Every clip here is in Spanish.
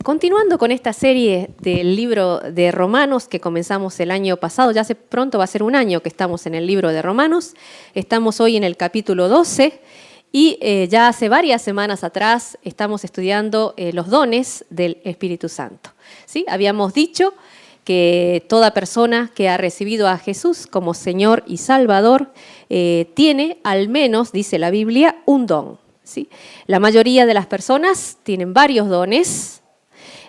Continuando con esta serie del libro de Romanos que comenzamos el año pasado, ya hace pronto va a ser un año que estamos en el libro de Romanos, estamos hoy en el capítulo 12 y ya hace varias semanas atrás estamos estudiando los dones del Espíritu Santo. ¿Sí? Habíamos dicho que toda persona que ha recibido a Jesús como Señor y Salvador tiene al menos, dice la Biblia, un don. ¿Sí? La mayoría de las personas tienen varios dones,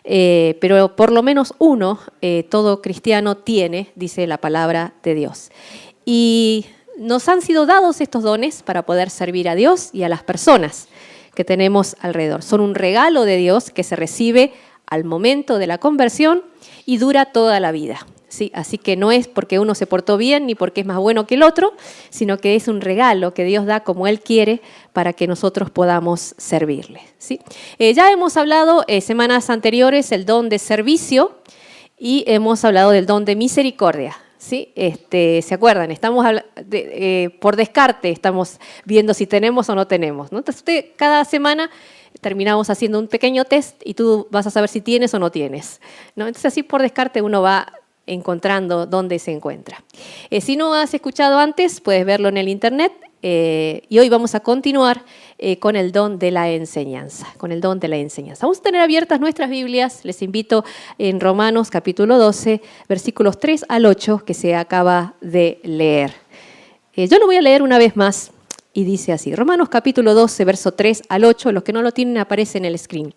pero por lo menos uno todo cristiano tiene, dice la palabra de Dios. Y nos han sido dados estos dones para poder servir a Dios y a las personas que tenemos alrededor. Son un regalo de Dios que se recibe al momento de la conversión y dura toda la vida. ¿Sí? Así que no es porque uno se portó bien ni porque es más bueno que el otro, sino que es un regalo que Dios da como Él quiere para que nosotros podamos servirle. ¿Sí? Ya hemos hablado semanas anteriores el don de servicio y hemos hablado del don de misericordia. ¿Sí? ¿Se acuerdan? Estamos por descarte, estamos viendo si tenemos o no tenemos, ¿no? Entonces, cada semana terminamos haciendo un pequeño test y tú vas a saber si tienes o no tienes, ¿no? Entonces, así por descarte uno va encontrando dónde se encuentra. Si no has escuchado antes, puedes verlo en el internet y hoy vamos a continuar con el don de la enseñanza, Vamos a tener abiertas nuestras Biblias, les invito en Romanos capítulo 12, versículos 3 al 8 que se acaba de leer. Yo lo voy a leer una vez más y dice así, Romanos capítulo 12, verso 3 al 8, los que no lo tienen aparece en el screen.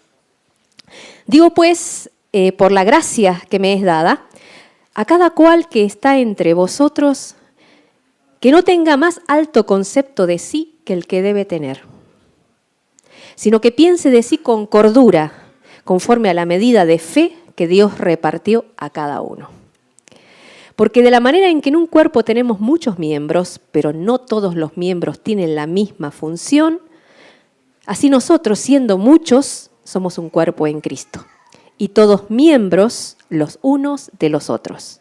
Digo pues, por la gracia que me es dada, a cada cual que está entre vosotros, que no tenga más alto concepto de sí que el que debe tener, sino que piense de sí con cordura, conforme a la medida de fe que Dios repartió a cada uno. Porque de la manera en que en un cuerpo tenemos muchos miembros, pero no todos los miembros tienen la misma función, así nosotros, siendo muchos, somos un cuerpo en Cristo, y todos miembros los unos de los otros.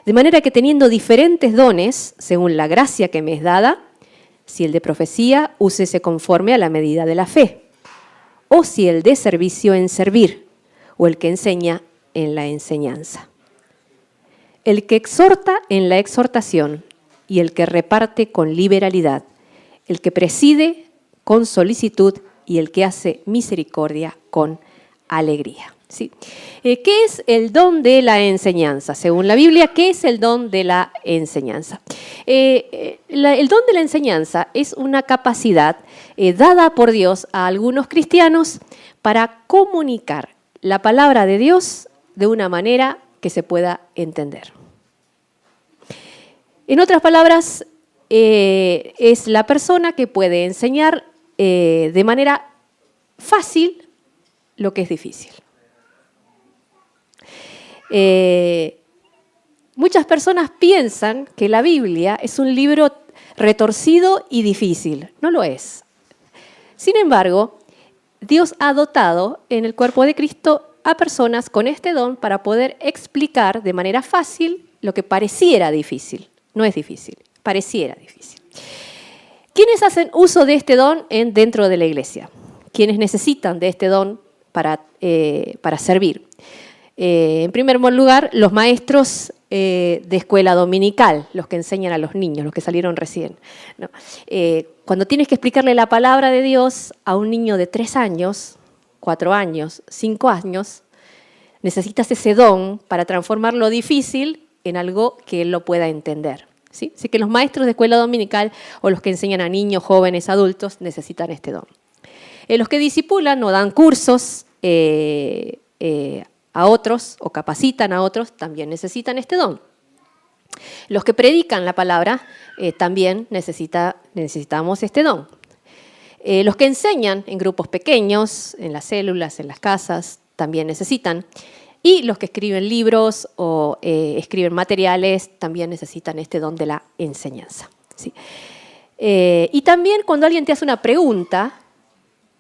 De manera que teniendo diferentes dones, según la gracia que me es dada, si el de profecía, úsese conforme a la medida de la fe, o si el de servicio en servir, o el que enseña en la enseñanza. El que exhorta en la exhortación, y el que reparte con liberalidad, el que preside con solicitud, y el que hace misericordia con alegría. ¿Sí? ¿Qué es el don de la enseñanza? Según la Biblia, ¿qué es el don de la enseñanza? El don de la enseñanza es una capacidad dada por Dios a algunos cristianos para comunicar la palabra de Dios de una manera que se pueda entender. En otras palabras, es la persona que puede enseñar de manera fácil lo que es difícil. Muchas personas piensan que la Biblia es un libro retorcido y difícil. No lo es. Sin embargo, Dios ha dotado en el cuerpo de Cristo a personas con este don para poder explicar de manera fácil lo que pareciera difícil. No es difícil, pareciera difícil. ¿Quiénes hacen uso de este don dentro de la iglesia? ¿Quiénes necesitan de este don para servir? En primer lugar, los maestros de escuela dominical, los que enseñan a los niños, los que salieron recién, ¿no? Cuando tienes que explicarle la palabra de Dios a un niño de 3 años, 4 años, 5 años, necesitas ese don para transformar lo difícil en algo que él lo pueda entender. ¿Sí? Así que los maestros de escuela dominical o los que enseñan a niños, jóvenes, adultos, necesitan este don. Los que discipulan o dan cursos a otros o capacitan a otros también necesitan este don. Los que predican la palabra también necesitamos este don. Los que enseñan en grupos pequeños, en las células, en las casas, también necesitan. Y los que escriben libros o escriben materiales también necesitan este don de la enseñanza. ¿Sí? Y también cuando alguien te hace una pregunta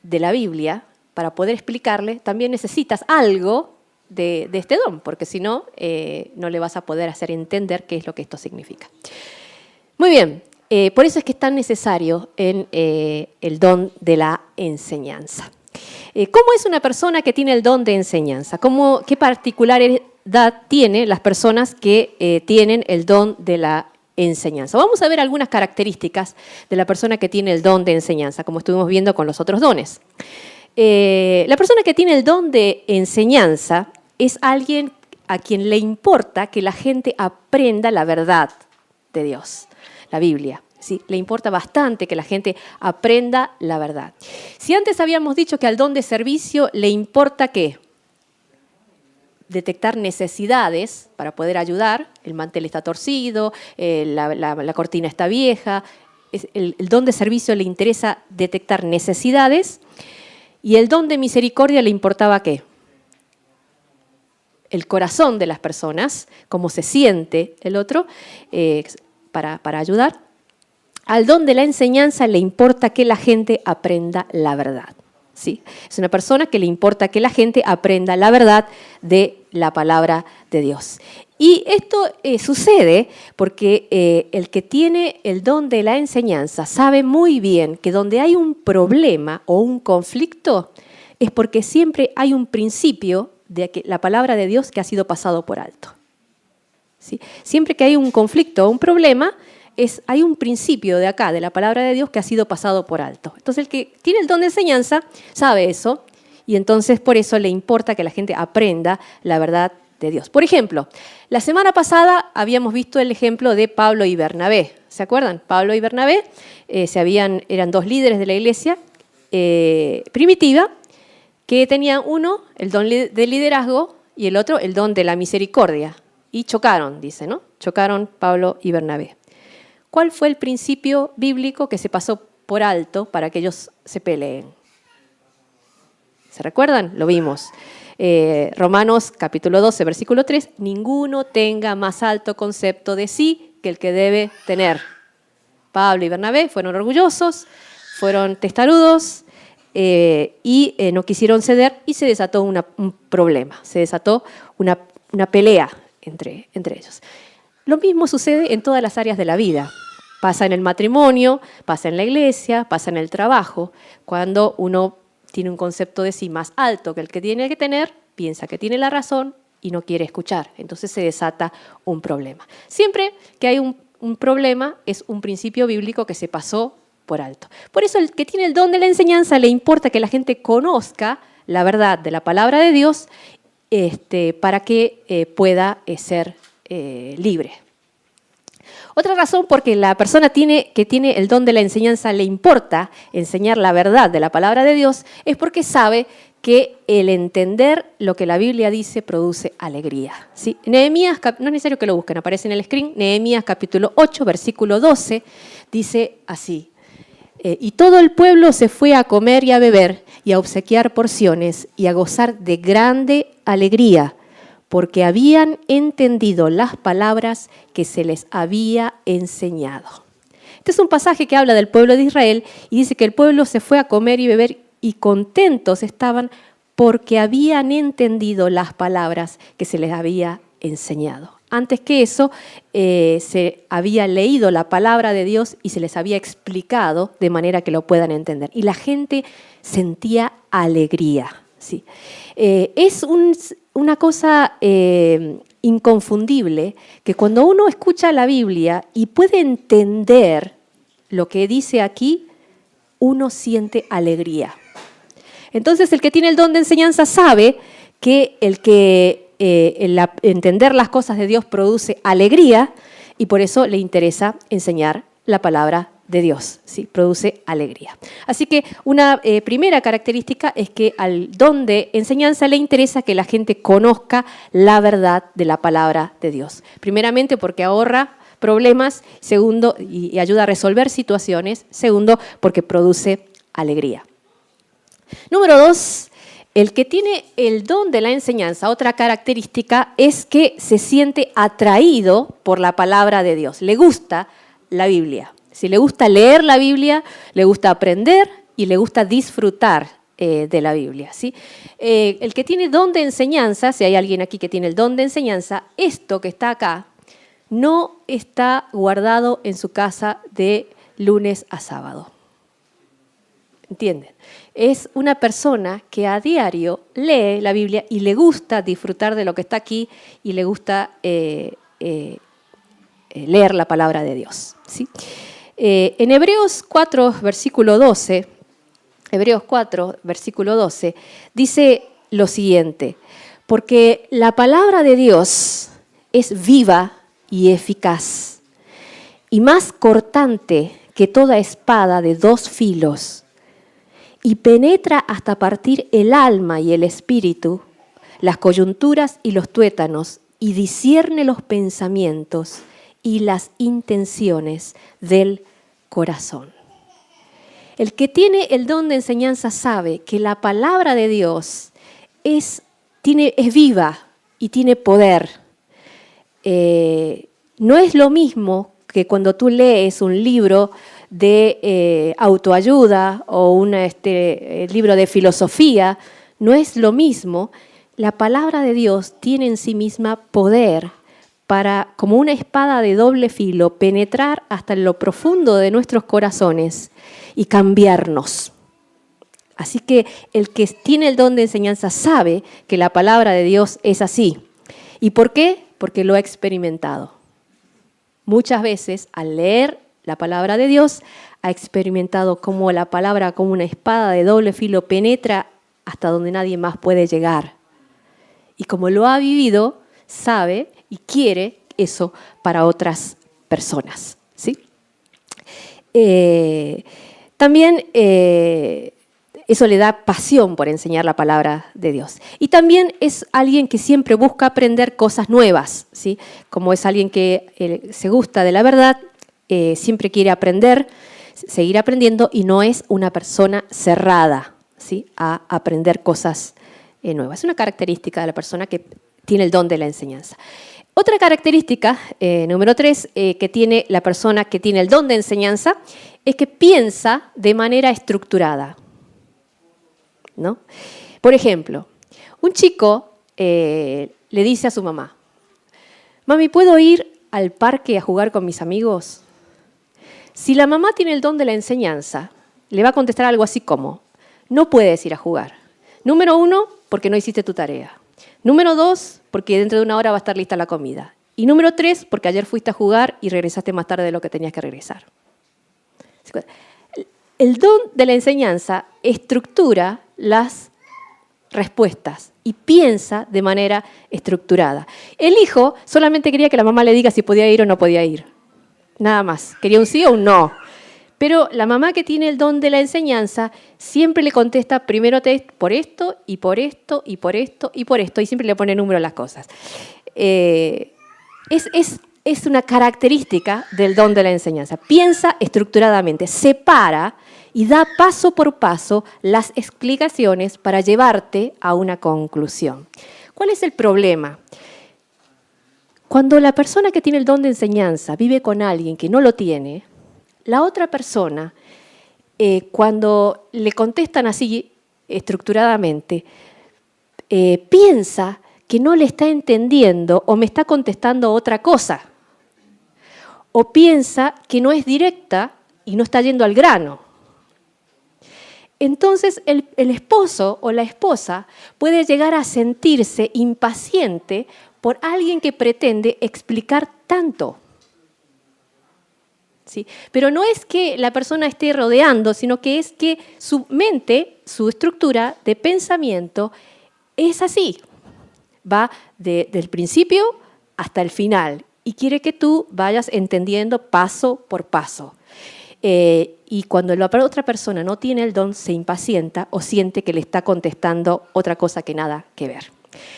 de la Biblia, para poder explicarle, también necesitas algo de este don, porque si no, no le vas a poder hacer entender qué es lo que esto significa. Muy bien, por eso es que es tan necesario el don de la enseñanza. ¿Cómo es una persona que tiene el don de enseñanza? ¿Qué particularidad tienen las personas que tienen el don de la enseñanza? Vamos a ver algunas características de la persona que tiene el don de enseñanza, como estuvimos viendo con los otros dones. La persona que tiene el don de enseñanza es alguien a quien le importa que la gente aprenda la verdad de Dios, la Biblia. ¿Sí? Le importa bastante que la gente aprenda la verdad. Si antes habíamos dicho que al don de servicio le importa ¿qué? Detectar necesidades para poder ayudar, el mantel está torcido, la cortina está vieja, el don de servicio le interesa detectar necesidades, y el don de misericordia le importaba ¿qué? El corazón de las personas, cómo se siente el otro para ayudar. Al don de la enseñanza le importa que la gente aprenda la verdad. ¿Sí? Es una persona que le importa que la gente aprenda la verdad de la palabra de Dios. Y esto sucede porque el que tiene el don de la enseñanza sabe muy bien que donde hay un problema o un conflicto es porque siempre hay un principio de la palabra de Dios que ha sido pasado por alto. ¿Sí? Siempre que hay un conflicto o un problema, hay un principio de acá, de la palabra de Dios, que ha sido pasado por alto. Entonces el que tiene el don de enseñanza sabe eso, y entonces por eso le importa que la gente aprenda la verdad de Dios. Por ejemplo, la semana pasada habíamos visto el ejemplo de Pablo y Bernabé. ¿Se acuerdan? Pablo y Bernabé eran dos líderes de la iglesia primitiva, que tenían uno el don de liderazgo y el otro el don de la misericordia. Y chocaron, dice, ¿no? Chocaron Pablo y Bernabé. ¿Cuál fue el principio bíblico que se pasó por alto para que ellos se peleen? ¿Se recuerdan? Lo vimos. Romanos capítulo 12, versículo 3. Ninguno tenga más alto concepto de sí que el que debe tener. Pablo y Bernabé fueron orgullosos, fueron testarudos y no quisieron ceder, y se desató un problema, se desató una pelea entre ellos. Lo mismo sucede en todas las áreas de la vida. Pasa en el matrimonio, pasa en la iglesia, pasa en el trabajo. Cuando uno tiene un concepto de sí más alto que el que tiene que tener, piensa que tiene la razón y no quiere escuchar. Entonces se desata un problema. Siempre que hay un problema es un principio bíblico que se pasó por alto. Por eso el que tiene el don de la enseñanza le importa que la gente conozca la verdad de la palabra de Dios para que pueda ser libre. Otra razón porque la persona que tiene el don de la enseñanza le importa enseñar la verdad de la palabra de Dios es porque sabe que el entender lo que la Biblia dice produce alegría. ¿Sí? Nehemías, no es necesario que lo busquen, aparece en el screen, Nehemías capítulo 8, versículo 12, dice así: y todo el pueblo se fue a comer y a beber y a obsequiar porciones y a gozar de grande alegría, porque habían entendido las palabras que se les había enseñado. Este es un pasaje que habla del pueblo de Israel y dice que el pueblo se fue a comer y beber y contentos estaban porque habían entendido las palabras que se les había enseñado. Antes que eso, se había leído la palabra de Dios y se les había explicado de manera que lo puedan entender. Y la gente sentía alegría. ¿Sí? Es una cosa inconfundible que cuando uno escucha la Biblia y puede entender lo que dice aquí, uno siente alegría. Entonces el que tiene el don de enseñanza sabe que entender las cosas de Dios produce alegría y por eso le interesa enseñar la palabra de Dios, ¿sí? Produce alegría. Así que una primera característica es que al don de enseñanza le interesa que la gente conozca la verdad de la palabra de Dios. Primeramente porque ahorra problemas, segundo, y ayuda a resolver situaciones, segundo, porque produce alegría. Número 2, el que tiene el don de la enseñanza, otra característica es que se siente atraído por la palabra de Dios. Le gusta la Biblia. Si le gusta leer la Biblia, le gusta aprender y le gusta disfrutar de la Biblia. ¿Sí? El que tiene don de enseñanza, si hay alguien aquí que tiene el don de enseñanza, esto que está acá no está guardado en su casa de lunes a sábado. ¿Entienden? es una persona que a diario lee la Biblia y le gusta disfrutar de lo que está aquí y le gusta leer la palabra de Dios, ¿sí? En Hebreos 4, versículo 12, dice lo siguiente: porque la palabra de Dios es viva y eficaz, y más cortante que toda espada de dos filos, y penetra hasta partir el alma y el espíritu, las coyunturas y los tuétanos, y discierne los pensamientos y las intenciones del corazón. El que tiene el don de enseñanza sabe que la palabra de Dios es viva y tiene poder. No es lo mismo que cuando tú lees un libro de autoayuda o un libro de filosofía, no es lo mismo. La palabra de Dios tiene en sí misma poder para, como una espada de doble filo, penetrar hasta lo profundo de nuestros corazones y cambiarnos. Así que el que tiene el don de enseñanza sabe que la palabra de Dios es así. ¿Y por qué? Porque lo ha experimentado. Muchas veces, al leer la palabra de Dios, ha experimentado cómo la palabra, como una espada de doble filo, penetra hasta donde nadie más puede llegar. Y como lo ha vivido, sabe y quiere eso para otras personas, ¿sí? También eso le da pasión por enseñar la palabra de Dios. Y también es alguien que siempre busca aprender cosas nuevas, ¿sí? Como es alguien que se gusta de la verdad, siempre quiere aprender, seguir aprendiendo, y no es una persona cerrada, ¿sí?, a aprender cosas nuevas. Es una característica de la persona que tiene el don de la enseñanza. Otra característica, número 3, que tiene la persona que tiene el don de enseñanza, es que piensa de manera estructurada, ¿no? Por ejemplo, un chico le dice a su mamá: mami, ¿puedo ir al parque a jugar con mis amigos? Si la mamá tiene el don de la enseñanza, le va a contestar algo así como: no puedes ir a jugar. Número 1, porque no hiciste tu tarea. Número 2, porque dentro de una hora va a estar lista la comida. Y número 3, porque ayer fuiste a jugar y regresaste más tarde de lo que tenías que regresar. El don de la enseñanza estructura las respuestas y piensa de manera estructurada. El hijo solamente quería que la mamá le diga si podía ir o no podía ir. Nada más. Quería un sí o un no. Pero la mamá que tiene el don de la enseñanza siempre le contesta primero por esto, y por esto, y por esto, y por esto, y siempre le pone número a las cosas. Es una característica del don de la enseñanza. Piensa estructuradamente, separa y da paso por paso las explicaciones para llevarte a una conclusión. ¿Cuál es el problema? Cuando la persona que tiene el don de enseñanza vive con alguien que no lo tiene, la otra persona, cuando le contestan así estructuradamente, piensa que no le está entendiendo o me está contestando otra cosa. O piensa que no es directa y no está yendo al grano. Entonces el esposo o la esposa puede llegar a sentirse impaciente por alguien que pretende explicar tanto. ¿Sí? Pero no es que la persona esté rodeando, sino que es que su mente, su estructura de pensamiento es así. Va del principio hasta el final y quiere que tú vayas entendiendo paso por paso. Y cuando la otra persona no tiene el don, se impacienta o siente que le está contestando otra cosa que nada que ver.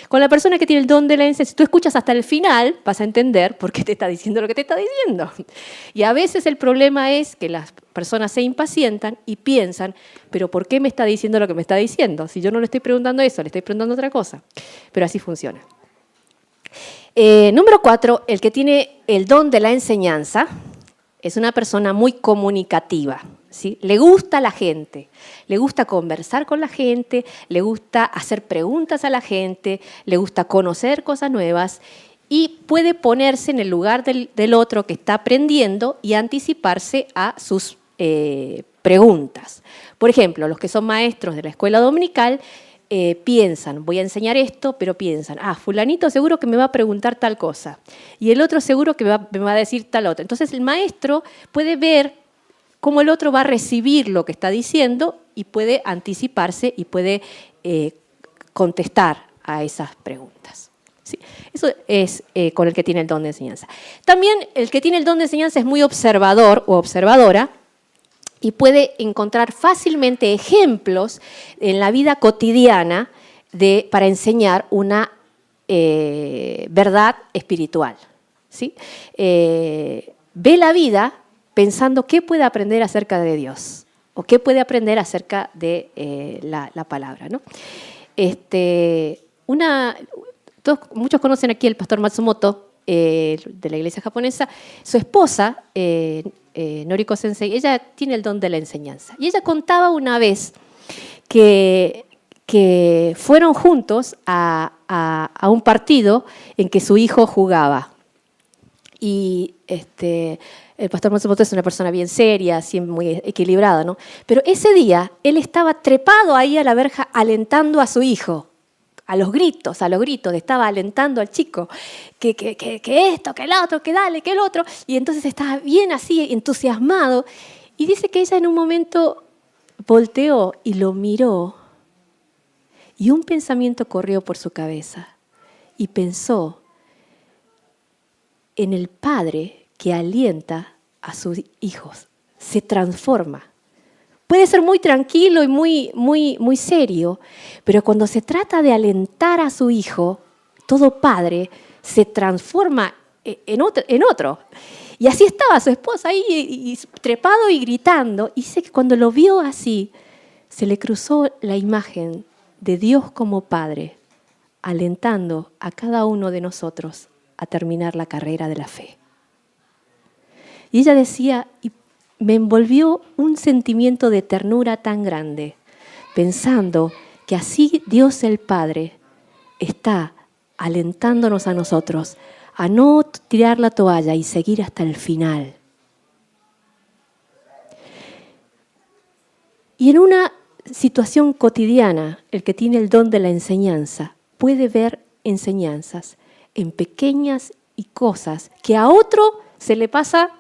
Con la persona que tiene el don de la enseñanza, si tú escuchas hasta el final, vas a entender por qué te está diciendo lo que te está diciendo. Y a veces el problema es que las personas se impacientan y piensan, pero ¿por qué me está diciendo lo que me está diciendo? Si yo no le estoy preguntando eso, le estoy preguntando otra cosa. Pero así funciona. Número 4, el que tiene el don de la enseñanza es una persona muy comunicativa, ¿sí? Le gusta la gente, le gusta conversar con la gente, le gusta hacer preguntas a la gente, le gusta conocer cosas nuevas y puede ponerse en el lugar del otro que está aprendiendo y anticiparse a sus preguntas. Por ejemplo, los que son maestros de la escuela dominical piensan, voy a enseñar esto, pero piensan, fulanito seguro que me va a preguntar tal cosa y el otro seguro que me va a decir tal otra. Entonces el maestro puede ver cómo el otro va a recibir lo que está diciendo y puede anticiparse y puede contestar a esas preguntas. Sí, eso es con el que tiene el don de enseñanza. También el que tiene el don de enseñanza es muy observador o observadora y puede encontrar fácilmente ejemplos en la vida cotidiana para enseñar una verdad espiritual. ¿Sí? Ve la vida pensando qué puede aprender acerca de Dios o qué puede aprender acerca de la palabra, ¿no? Muchos conocen aquí al pastor Matsumoto, de la iglesia japonesa. Su esposa, Noriko Sensei, ella tiene el don de la enseñanza. Y ella contaba una vez que fueron juntos a un partido en que su hijo jugaba. Y el pastor Matsumoto es una persona bien seria, siempre muy equilibrada, ¿no? Pero ese día él estaba trepado ahí a la verja alentando a su hijo. A los gritos, estaba alentando al chico, que esto, que el otro, que dale, que el otro. Y entonces estaba bien así, entusiasmado. Y dice que ella en un momento volteó y lo miró y un pensamiento corrió por su cabeza. Y pensó en el padre que alienta a sus hijos, se transforma. Puede ser muy tranquilo y muy serio, pero cuando se trata de alentar a su hijo, todo padre se transforma en otro. Y así estaba su esposa ahí, y trepado y gritando. Y dice que cuando lo vio así, se le cruzó la imagen de Dios como Padre, alentando a cada uno de nosotros a terminar la carrera de la fe. Y ella decía, me envolvió un sentimiento de ternura tan grande, pensando que así Dios el Padre está alentándonos a nosotros a no tirar la toalla y seguir hasta el final. Y en una situación cotidiana, el que tiene el don de la enseñanza puede ver enseñanzas en pequeñas y cosas que a otro se le pasa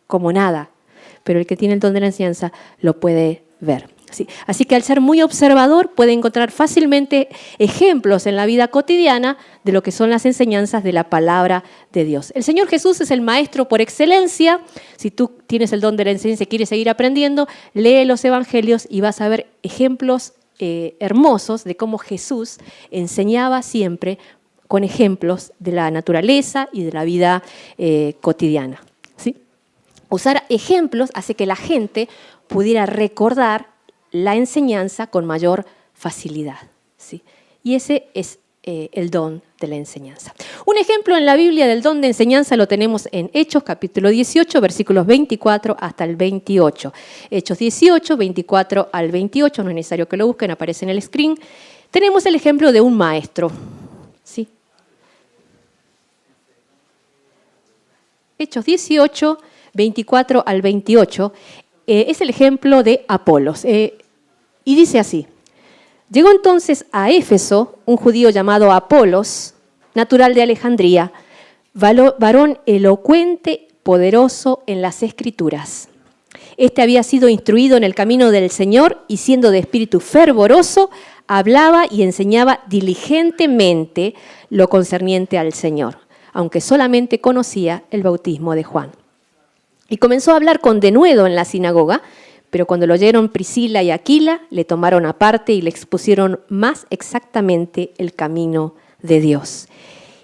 como nada, pero el que tiene el don de la enseñanza lo puede ver. ¿Sí? Así que al ser muy observador puede encontrar fácilmente ejemplos en la vida cotidiana de lo que son las enseñanzas de la palabra de Dios. El Señor Jesús es el maestro por excelencia. Si tú tienes el don de la enseñanza y quieres seguir aprendiendo, lee los evangelios y vas a ver ejemplos hermosos de cómo Jesús enseñaba siempre con ejemplos de la naturaleza y de la vida cotidiana. ¿Sí? Usar ejemplos hace que la gente pudiera recordar la enseñanza con mayor facilidad. ¿Sí? Y ese es el don de la enseñanza. Un ejemplo en la Biblia del don de enseñanza lo tenemos en Hechos capítulo 18, versículos 24 hasta el 28. Hechos 18, 24 al 28, no es necesario que lo busquen, aparece en el screen. Tenemos el ejemplo de un maestro. ¿Sí? Hechos 18, 24 al 28, es el ejemplo de Apolos. Y dice así: llegó entonces a Éfeso un judío llamado Apolos, natural de Alejandría, varón elocuente, poderoso en las Escrituras. Este había sido instruido en el camino del Señor y siendo de espíritu fervoroso, hablaba y enseñaba diligentemente lo concerniente al Señor, aunque solamente conocía el bautismo de Juan. Y comenzó a hablar con denuedo en la sinagoga, pero cuando lo oyeron Priscila y Aquila, le tomaron aparte y le expusieron más exactamente el camino de Dios.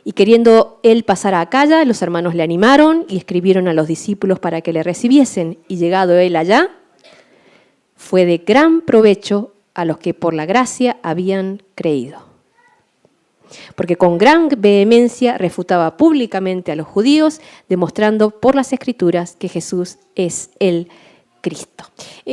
Y queriendo él pasar a Acaya, los hermanos le animaron y escribieron a los discípulos para que le recibiesen. Y llegado él allá, fue de gran provecho a los que por la gracia habían creído. Porque con gran vehemencia refutaba públicamente a los judíos, demostrando por las Escrituras que Jesús es el Cristo.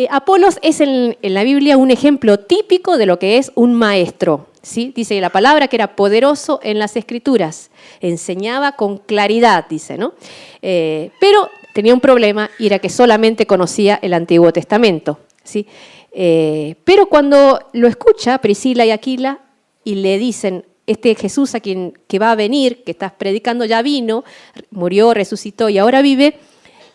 Apolos es en la Biblia un ejemplo típico de lo que es un maestro. ¿Sí? Dice la palabra que era poderoso en las Escrituras, enseñaba con claridad, dice, ¿no? Pero tenía un problema y era que solamente conocía el Antiguo Testamento, ¿sí? Pero cuando lo escucha Priscila y Aquila y le dicen, este Jesús a quien que va a venir, que estás predicando, ya vino, murió, resucitó y ahora vive,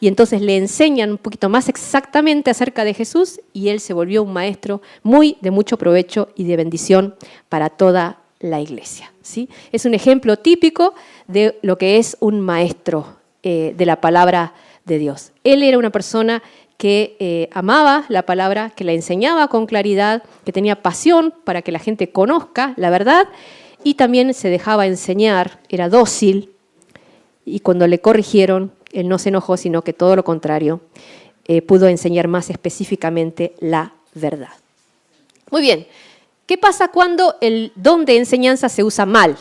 y entonces le enseñan un poquito más exactamente acerca de Jesús y él se volvió un maestro de mucho provecho y de bendición para toda la iglesia, ¿sí? Es un ejemplo típico de lo que es un maestro de la palabra de Dios. Él era una persona que amaba la palabra, que la enseñaba con claridad, que tenía pasión para que la gente conozca la verdad y también se dejaba enseñar, era dócil y cuando le corrigieron, él no se enojó, sino que todo lo contrario, pudo enseñar más específicamente la verdad. Muy bien, ¿qué pasa cuando el don de enseñanza se usa mal?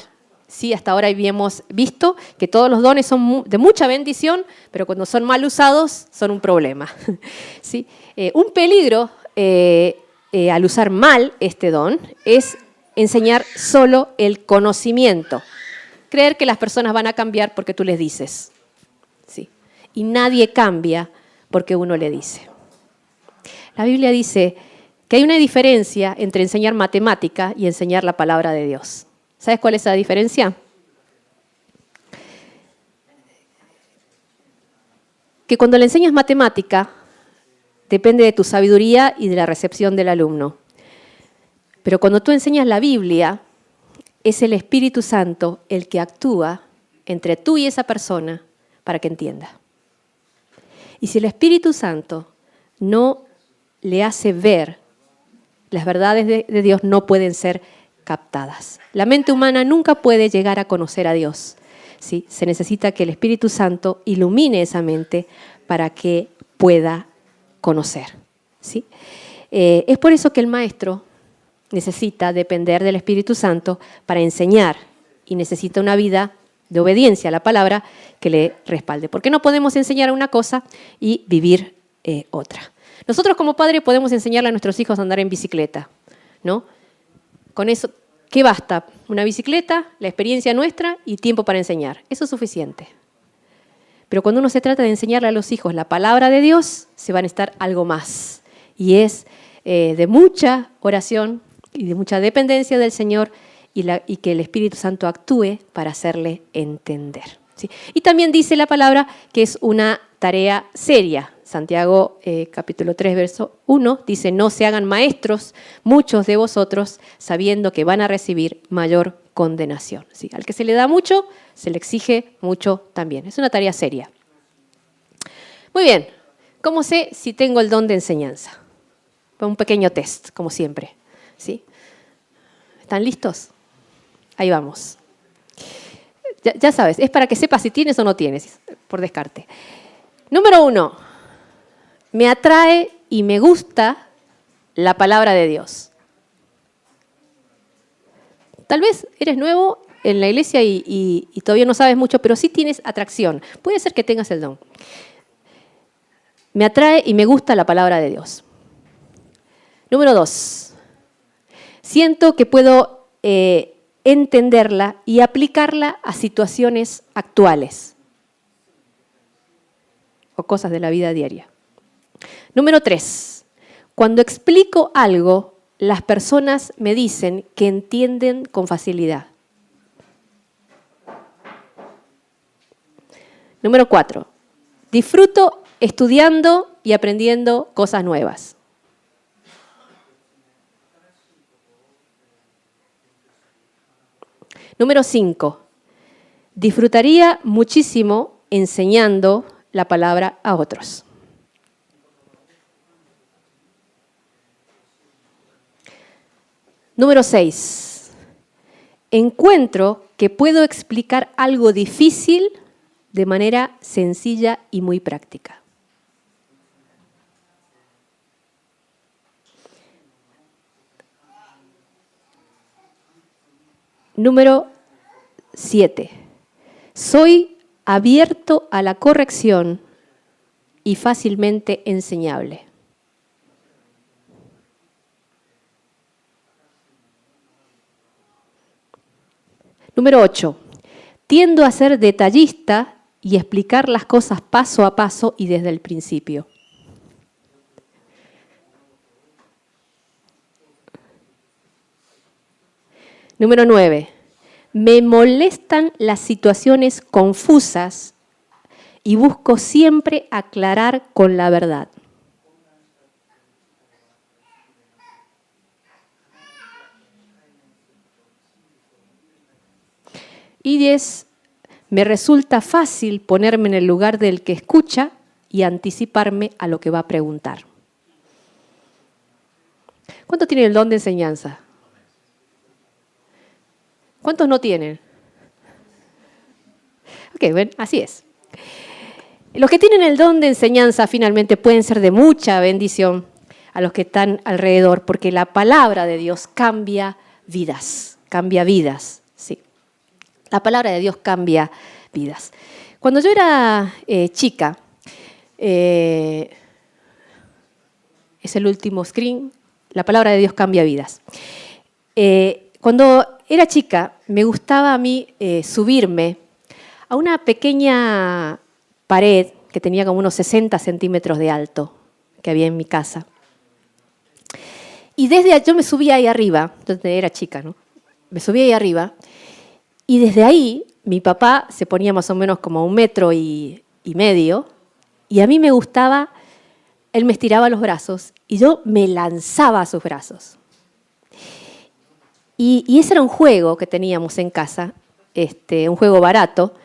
Sí, hasta ahora habíamos visto que todos los dones son de mucha bendición, pero cuando son mal usados son un problema. ¿Sí? Un peligro al usar mal este don es enseñar solo el conocimiento, creer que las personas van a cambiar porque tú les dices. ¿Sí? Y nadie cambia porque uno le dice. La Biblia dice que hay una diferencia entre enseñar matemática y enseñar la palabra de Dios. ¿Sabes cuál es la diferencia? Que cuando le enseñas matemática, depende de tu sabiduría y de la recepción del alumno. Pero cuando tú enseñas la Biblia, es el Espíritu Santo el que actúa entre tú y esa persona para que entienda. Y si el Espíritu Santo no le hace ver, las verdades de Dios no pueden ser captadas. La mente humana nunca puede llegar a conocer a Dios, ¿sí? Se necesita que el Espíritu Santo ilumine esa mente para que pueda conocer, ¿sí? Es por eso que el maestro necesita depender del Espíritu Santo para enseñar y necesita una vida de obediencia a la palabra que le respalde. Porque no podemos enseñar una cosa y vivir otra. Nosotros como padres podemos enseñarle a nuestros hijos a andar en bicicleta, ¿no? Con eso, ¿qué basta? Una bicicleta, la experiencia nuestra y tiempo para enseñar. Eso es suficiente. Pero cuando uno se trata de enseñarle a los hijos la palabra de Dios, se va a necesitar algo más. Y es de mucha oración y de mucha dependencia del Señor y que el Espíritu Santo actúe para hacerle entender, ¿sí? Y también dice la palabra que es una tarea seria. Santiago capítulo 3, verso 1, dice, no se hagan maestros muchos de vosotros, sabiendo que van a recibir mayor condenación. ¿Sí? Al que se le da mucho, se le exige mucho también. Es una tarea seria. Muy bien, ¿cómo sé si tengo el don de enseñanza? Un pequeño test, como siempre. ¿Sí? ¿Están listos? Ahí vamos. Ya sabes, es para que sepas si tienes o no tienes, por descarte. Número 1. Me atrae y me gusta la palabra de Dios. Tal vez eres nuevo en la iglesia y todavía no sabes mucho, pero sí tienes atracción. Puede ser que tengas el don. Me atrae y me gusta la palabra de Dios. Número 2. Siento que puedo entenderla y aplicarla a situaciones actuales o cosas de la vida diaria. Número 3. Cuando explico algo, las personas me dicen que entienden con facilidad. Número 4. Disfruto estudiando y aprendiendo cosas nuevas. Número 5. Disfrutaría muchísimo enseñando la palabra a otros. Número 6. Encuentro que puedo explicar algo difícil de manera sencilla y muy práctica. Número 7. Soy abierto a la corrección y fácilmente enseñable. Número 8. Tiendo a ser detallista y explicar las cosas paso a paso y desde el principio. Número 9. Me molestan las situaciones confusas y busco siempre aclarar con la verdad. Y 10. Me resulta fácil ponerme en el lugar del que escucha y anticiparme a lo que va a preguntar. ¿Cuántos tienen el don de enseñanza? ¿Cuántos no tienen? Ok, bueno, así es. Los que tienen el don de enseñanza finalmente pueden ser de mucha bendición a los que están alrededor, porque la palabra de Dios cambia vidas, sí. La palabra de Dios cambia vidas. Cuando yo era chica, es el último screen, la palabra de Dios cambia vidas. Cuando era chica, me gustaba a mí subirme a una pequeña pared que tenía como unos 60 centímetros de alto que había en mi casa. Y yo me subía ahí arriba, donde era chica, ¿no? Me subía ahí arriba y desde ahí mi papá se ponía más o menos como a 1,5 metros y a mí me gustaba, él me estiraba los brazos y yo me lanzaba a sus brazos. Y ese era un juego que teníamos en casa, un juego barato,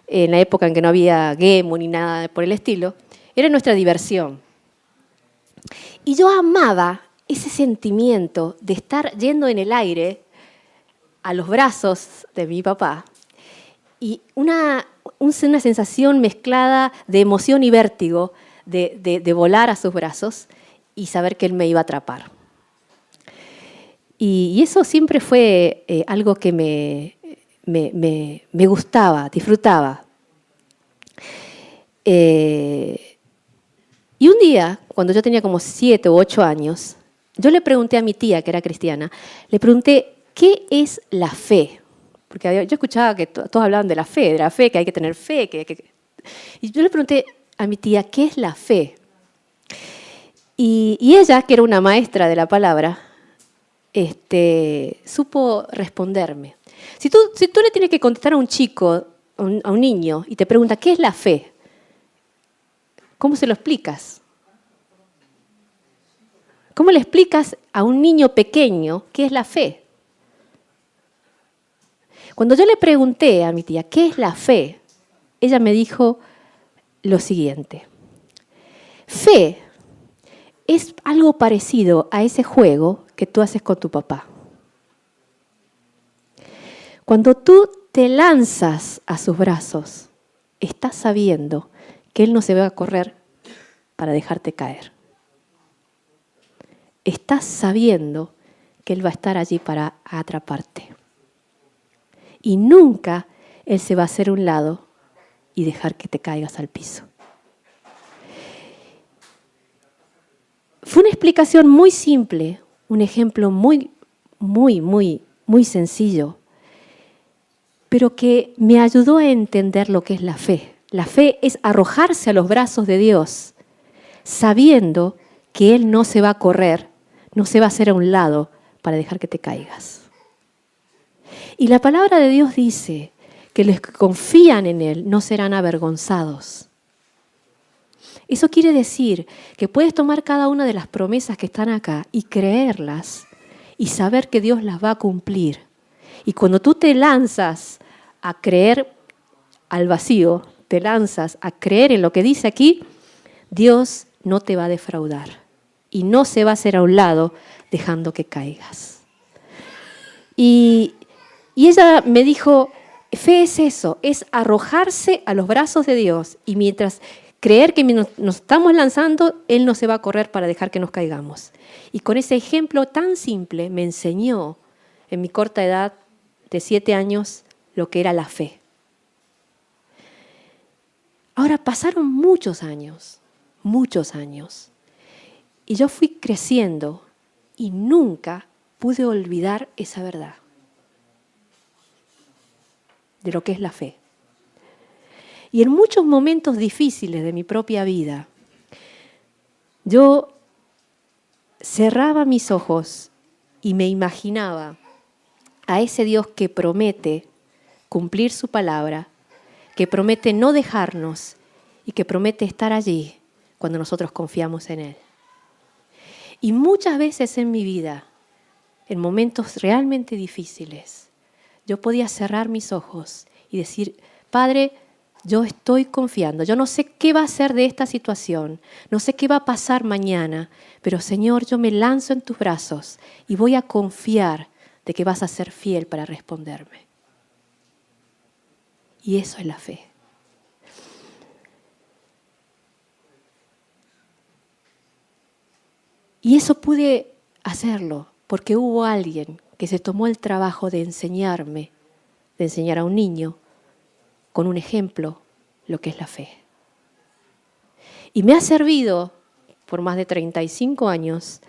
en la época en que no había Game ni nada por el estilo. Era nuestra diversión. Y yo amaba ese sentimiento de estar yendo en el aire a los brazos de mi papá y una sensación mezclada de emoción y vértigo de volar a sus brazos y saber que él me iba a atrapar. Y eso siempre fue algo que me gustaba, disfrutaba. Y un día, cuando yo tenía como 7 u 8 años, yo le pregunté a mi tía, que era cristiana, le pregunté, ¿qué es la fe? Porque yo escuchaba que todos hablaban de la fe, que hay que tener fe. Y yo le pregunté a mi tía, ¿qué es la fe? Y ella, que era una maestra de la palabra, supo responderme. Si tú le tienes que contestar a un chico, a un niño, y te pregunta, ¿qué es la fe? ¿Cómo se lo explicas? ¿Cómo le explicas a un niño pequeño qué es la fe? Cuando yo le pregunté a mi tía, ¿qué es la fe? Ella me dijo lo siguiente. Fe es algo parecido a ese juego que tú haces con tu papá. Cuando tú te lanzas a sus brazos, estás sabiendo que él no se va a correr para dejarte caer. Estás sabiendo que él va a estar allí para atraparte. Y nunca él se va a hacer a un lado y dejar que te caigas al piso. Fue una explicación muy simple, un ejemplo muy sencillo, pero que me ayudó a entender lo que es la fe. La fe es arrojarse a los brazos de Dios, sabiendo que Él no se va a correr, no se va a hacer a un lado para dejar que te caigas. Y la palabra de Dios dice que los que confían en Él no serán avergonzados. Eso quiere decir que puedes tomar cada una de las promesas que están acá y creerlas y saber que Dios las va a cumplir. Y cuando tú te lanzas a creer al vacío, te lanzas a creer en lo que dice aquí, Dios no te va a defraudar y no se va a hacer a un lado dejando que caigas. Y ella me dijo, fe es eso, es arrojarse a los brazos de Dios y mientras creer que nos estamos lanzando, Él no se va a correr para dejar que nos caigamos. Y con ese ejemplo tan simple me enseñó en mi corta edad de 7 años lo que era la fe. Ahora pasaron muchos años, y yo fui creciendo y nunca pude olvidar esa verdad de lo que es la fe. Y en muchos momentos difíciles de mi propia vida, yo cerraba mis ojos y me imaginaba a ese Dios que promete cumplir su palabra, que promete no dejarnos y que promete estar allí cuando nosotros confiamos en Él. Y muchas veces en mi vida, en momentos realmente difíciles, yo podía cerrar mis ojos y decir, Padre, yo estoy confiando, yo no sé qué va a ser de esta situación, no sé qué va a pasar mañana, pero Señor, yo me lanzo en tus brazos y voy a confiar de que vas a ser fiel para responderme. Y eso es la fe. Y eso pude hacerlo porque hubo alguien que se tomó el trabajo de enseñarme, de enseñar a un niño con un ejemplo lo que es la fe. Y me ha servido por más de 35 años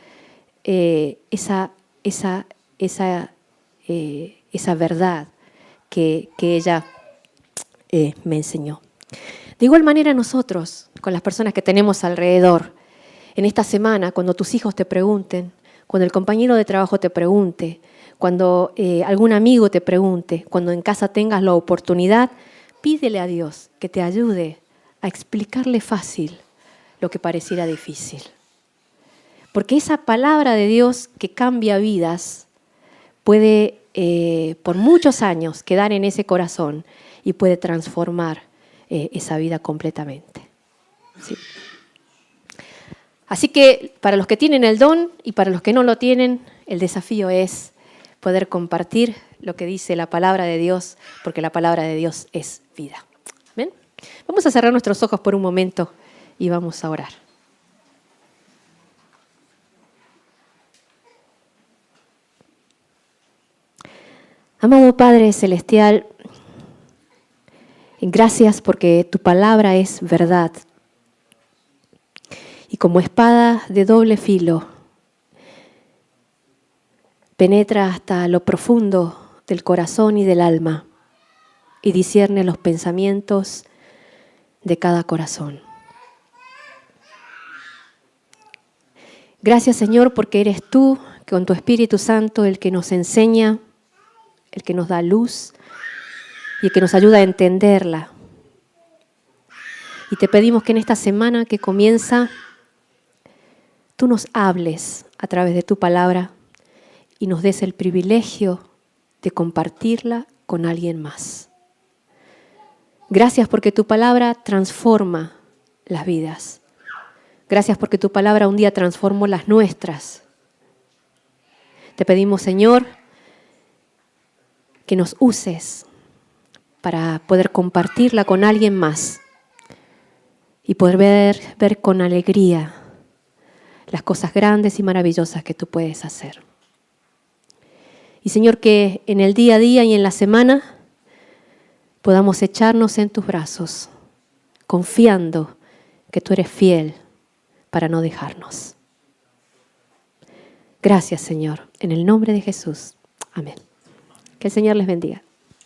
esa verdad que ella me enseñó. De igual manera nosotros, con las personas que tenemos alrededor, en esta semana, cuando tus hijos te pregunten, cuando el compañero de trabajo te pregunte, cuando algún amigo te pregunte, cuando en casa tengas la oportunidad, pídele a Dios que te ayude a explicarle fácil lo que pareciera difícil. Porque esa palabra de Dios que cambia vidas puede por muchos años quedar en ese corazón y puede transformar esa vida completamente. ¿Sí? Así que para los que tienen el don y para los que no lo tienen, el desafío es poder compartir lo que dice la palabra de Dios, porque la palabra de Dios es vida. ¿Ven? Vamos a cerrar nuestros ojos por un momento y vamos a orar. Amado Padre Celestial, gracias porque tu palabra es verdad. Y como espada de doble filo, penetra hasta lo profundo del corazón y del alma y discierne los pensamientos de cada corazón. Gracias, Señor, porque eres tú, con tu Espíritu Santo, el que nos enseña, el que nos da luz y el que nos ayuda a entenderla. Y te pedimos que en esta semana que comienza, tú nos hables a través de tu palabra y nos des el privilegio de compartirla con alguien más. Gracias porque tu palabra transforma las vidas. Gracias porque tu palabra un día transformó las nuestras. Te pedimos, Señor, que nos uses para poder compartirla con alguien más y poder ver con alegría las cosas grandes y maravillosas que tú puedes hacer. Y Señor, que en el día a día y en la semana podamos echarnos en tus brazos, confiando que tú eres fiel para no dejarnos. Gracias, Señor, en el nombre de Jesús. Amén. Que el Señor les bendiga.